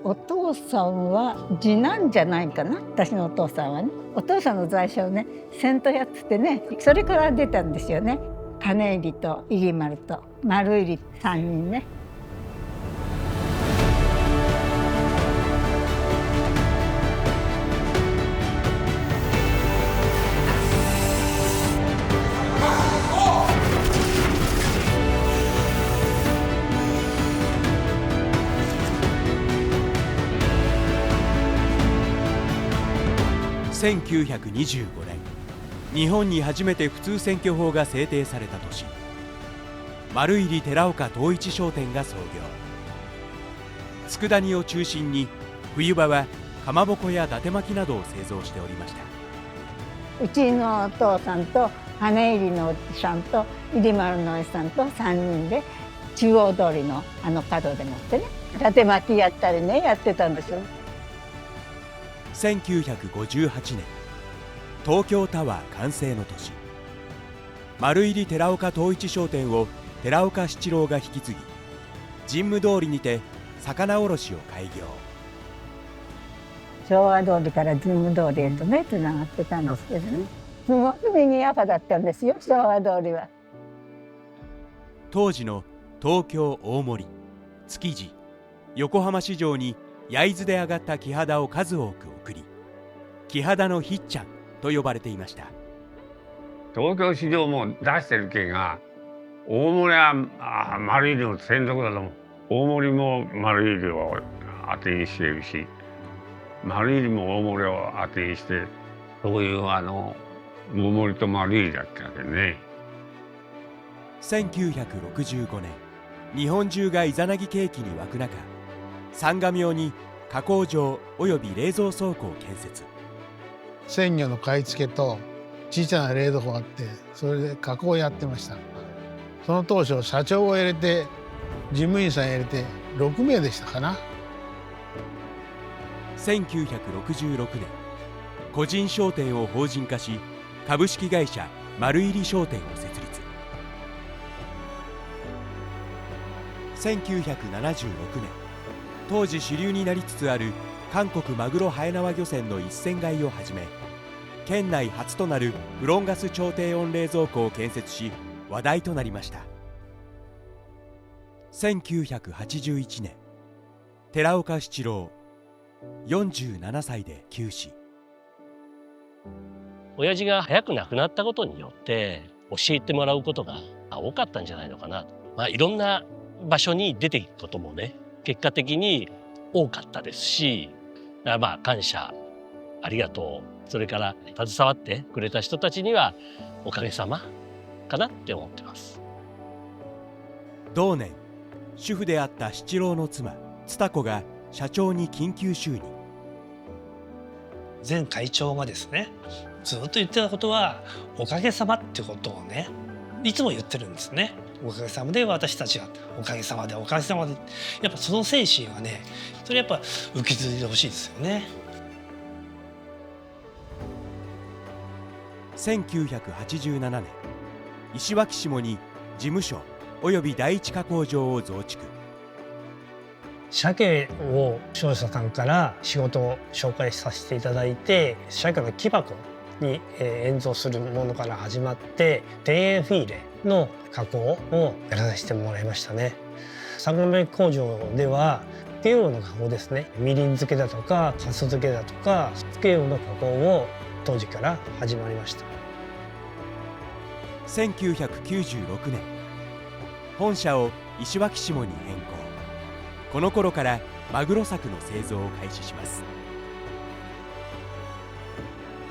お父さんは次男じゃないかな、私のお父さんはね。お父さんの在所をね、銭湯やっててね、それから出たんですよね。金入と入丸と丸入3人ね。1925年、日本に初めて普通選挙法が制定された年、丸入寺岡統一商店が創業。佃煮を中心に冬場はかまぼこや伊達巻きなどを製造しておりました。うちのお父さんと金入のおじさんと入丸のおじさんと3人で中央通りの角でもってね、伊達巻きやったりね、やってたんですよ。1958年、東京タワー完成の年、丸入寺岡統一商店を寺岡七郎が引き継ぎ、神武通りにて魚卸を開業。昭和通りから神武通りへとね、つながってたんですけどね、すごく賑やかだったんですよ、昭和通りは。当時の東京大森、築地、横浜市場に焼津で揚がった木肌を数多く送り、木肌のひっちゃんと呼ばれていました。東京市場も出してるけが、大森は丸入りの専属だと思う。大森も丸入りを当てにしているし、丸入りも大森を当てにして、そういう大森と丸入りだったわけね。1965年、日本中がイザナギ景気に沸く中、相模大に加工場および冷蔵倉庫を建設。鮮魚の買い付けと小さな冷蔵庫があって、それで加工をやってました。その当初社長を入れて事務員さん入れて6名でしたかな。1966年、個人商店を法人化し、株式会社丸入商店を設立。1976年、当時主流になりつつある韓国マグロはえ縄漁船の一船買いを始め、県内初となるフロンガス超低温冷蔵庫を建設し、話題となりました。1981年、寺岡七郎47歳で急死。親父が早く亡くなったことによって教えてもらうことが多かったんじゃないのかな。いろんな場所に出ていくこともね、結果的に多かったですし、感謝、ありがとう、それから携わってくれた人たちにはおかげさまかなって思ってます。同年、主婦であった七郎の妻蔦子が社長に緊急就任。前会長がですね、ずっと言ってたことはおかげさまってことをね、いつも言ってるんですね。おかげさまで私たちが、おかげさまでおかげさまで、やっぱその精神はね、それやっぱ受け継いでほしいですよね。1987年、石垣下に事務所および第一加工場を増築。鮭を商社さんから仕事を紹介させていただいて、鮭の木箱に塩蔵するものから始まって、田園フィーレの加工をやらせてもらいましたね。相模工場では漬け魚の加工ですね、みりん漬けだとかかす漬けだとか漬け魚の加工を当時から始まりました。1996年、本社を石垣下に変更。この頃からマグロ柵の製造を開始します。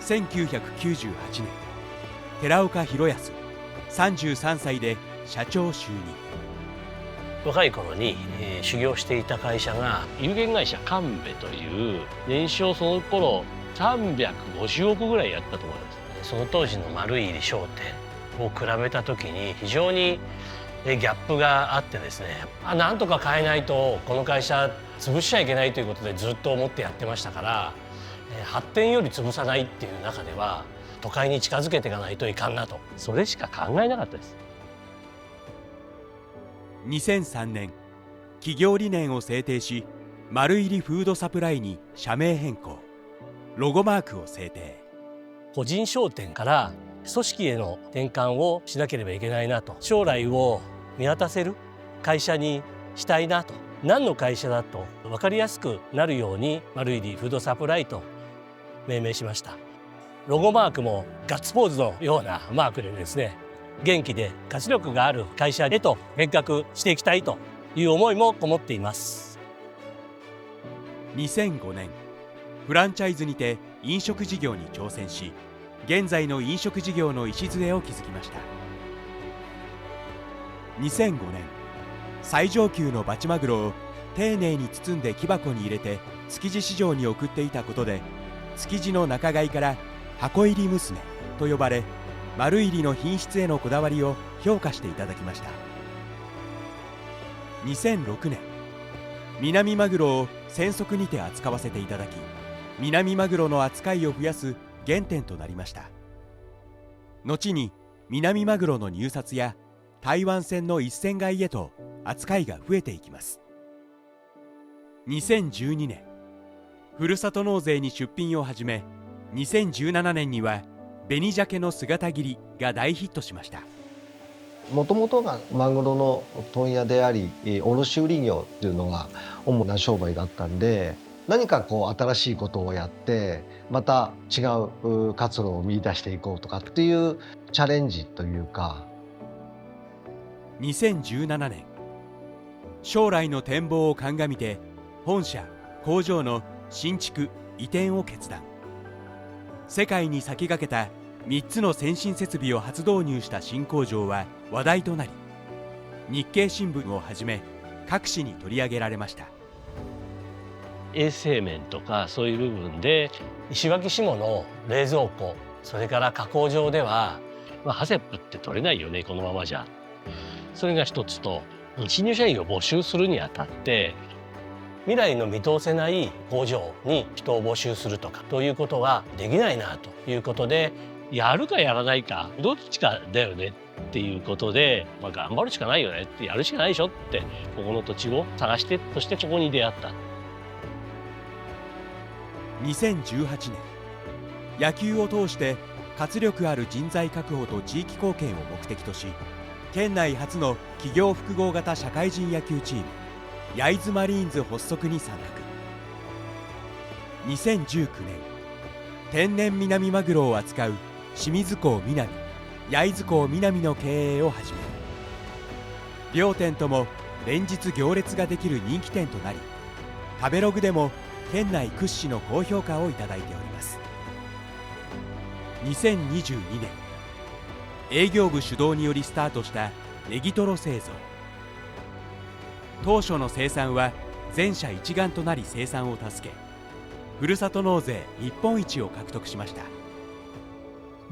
1998年、寺岡弘康33歳で社長就任。若い頃に、修行していた会社が有限会社神戸という年商その頃350億ぐらいやったと思います。その当時の丸入商店を比べた時に非常にギャップがあってですね、なんとか変えないとこの会社潰しちゃいけないということでずっと思ってやってましたから、発展より潰さないっていう中では都会に近づけていかないといかんなと、それしか考えなかったです。2003年、企業理念を制定し、丸入りフードサプライに社名変更、ロゴマークを制定。個人商店から組織への転換をしなければいけないなと、将来を見渡せる会社にしたいなと、何の会社だと分かりやすくなるように丸入りフードサプライと命名しました。ロゴマークもガッツポーズのようなマークでですね、元気で活力がある会社へと変革していきたいという思いもこもっています。2005年、フランチャイズにて飲食事業に挑戦し、現在の飲食事業の礎を築きました。2005年、最上級のバチマグロを丁寧に包んで木箱に入れて築地市場に送っていたことで、築地の仲買から箱入り娘と呼ばれ、丸入りの品質へのこだわりを評価していただきました。2006年、南マグロを専属にて扱わせていただき、南マグロの扱いを増やす原点となりました。後に南マグロの入札や台湾船の一船買いへと扱いが増えていきます。2012年、ふるさと納税に出品を始め、2017年には紅鮭の姿切りが大ヒットしました。もともとがマグロの問屋であり卸売業っていうのが主な商売だったんで、何か新しいことをやってまた違う活路を見出していこうとかっていうチャレンジというか。2017年、将来の展望を鑑みて本社工場の新築移転を決断。世界に先駆けた3つの先進設備を初導入した新工場は話題となり、日経新聞をはじめ各紙に取り上げられました。衛生面とかそういう部分で石垣下の冷蔵庫、それから加工場では、ハセップって取れないよねこのままじゃ。それが一つと、新入社員を募集するにあたって未来の見通せない工場に人を募集するとかということはできないなということで、やるかやらないかどっちかだよねっていうことで、頑張るしかないよねって、やるしかないでしょって、ここの土地を探して、そしてここに出会った。2018年、野球を通して活力ある人材確保と地域貢献を目的とし、県内初の企業複合型社会人野球チーム焼津マリーンズ発足に参画。2019年、天然南マグロを扱う清水港南、焼津港南の経営を始め、両店とも連日行列ができる人気店となり、食べログでも県内屈指の高評価をいただいております。2022年、営業部主導によりスタートしたネギトロ製造。当初の生産は全社一丸となり生産を助け、ふるさと納税日本一を獲得しました。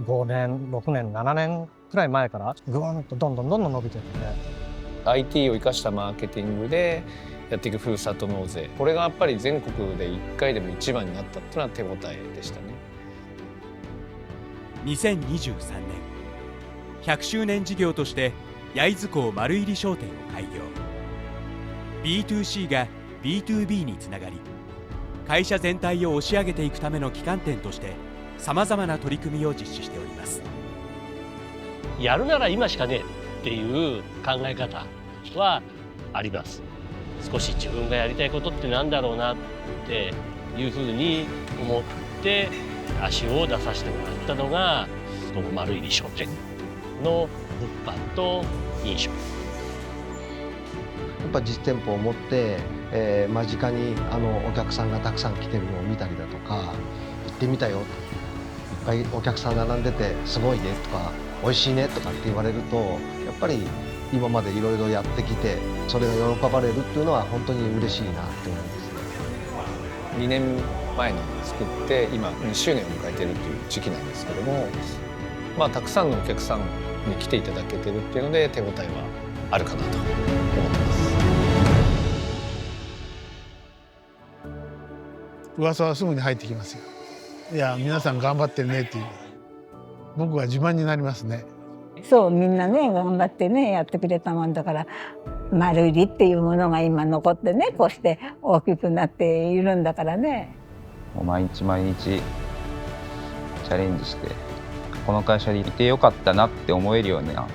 5年6年7年くらい前からぐわんとどんどん伸びてるんで、 IT を生かしたマーケティングでやっていくふるさと納税、これがやっぱり全国で1回でも一番になったっていうのは手応えでしたね。2023年、100周年事業として焼津港丸入り商店を開業。 B2C が B2B につながり、会社全体を押し上げていくための旗艦店としてさまざまな取り組みを実施しております。やるなら今しかねえっていう考え方はあります。少し自分がやりたいことってなんだろうなっていうふうに思って足を出させてもらったのが、この丸入り商店の物販と飲食。やっぱ実店舗を持って、間近にお客さんがたくさん来てるのを見たりだとか、行ってみたよ、いっぱいお客さん並んでてすごいねとか美味しいねとかって言われると、やっぱり今までいろいろやってきてそれが喜ばれるっていうのは本当に嬉しいなって思いますね。2年前に作って今2周年を迎えているという時期なんですけども、たくさんのお客さんに来ていただけてるっていうので手応えはあるかなと思ってます。噂はすぐに入ってきますよ。いや皆さん頑張ってるねっていう、僕は自慢になりますね。そうみんなね頑張ってねやってくれたもんだから、丸入りっていうものが今残ってね、こうして大きくなっているんだからね。もう毎日毎日チャレンジして、この会社にいてよかったなって思えるような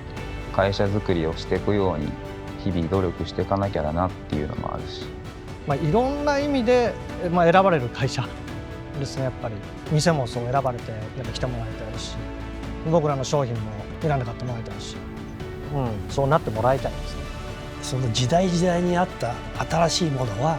会社づくりをしていくように日々努力していかなきゃだなっていうのもあるし、いろんな意味で、選ばれる会社ですね。やっぱり店もそう選ばれてやっぱ来てもらいたいし、僕らの商品も選んで買ってもらいたいし、そうなってもらいたいですね。その時代時代に合った新しいものは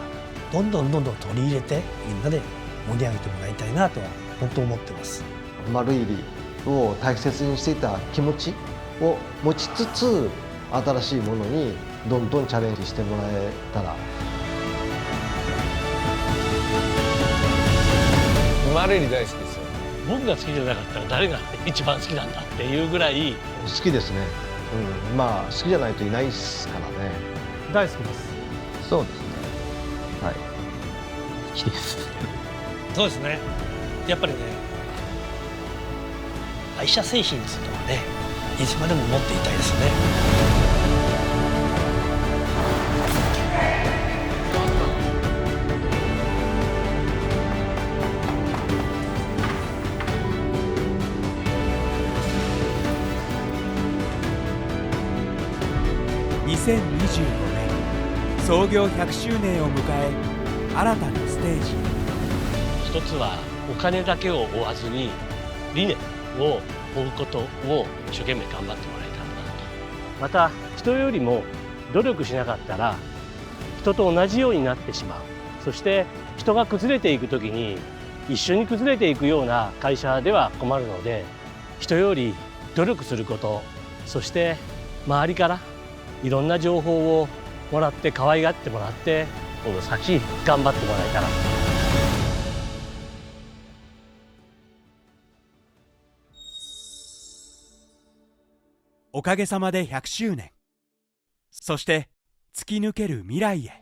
どんどん取り入れて、みんなで盛り上げてもらいたいなとは本当思ってます。丸入りを大切にしていた気持ちを持ちつつ、新しいものにどんどんチャレンジしてもらえたら。丸入り大好きですよ。僕が好きじゃなかったら誰が一番好きなんだっていうぐらい好きですね。まあ好きじゃないといないですからね。大好きです。そうですね。はい。好きです。そうですね。やっぱりね、会社製品ですのはね、いつまでも持っていたいですね。2025年創業100周年を迎え、新たなステージ。一つはお金だけを追わずに理念を追うことを一生懸命頑張ってもらいたいなと。また人よりも努力しなかったら人と同じようになってしまう。そして人が崩れていく時に一緒に崩れていくような会社では困るので、人より努力すること、そして周りからいろんな情報をもらって可愛がってもらって、この先頑張ってもらえたら。おかげさまで100周年。そして突き抜ける未来へ。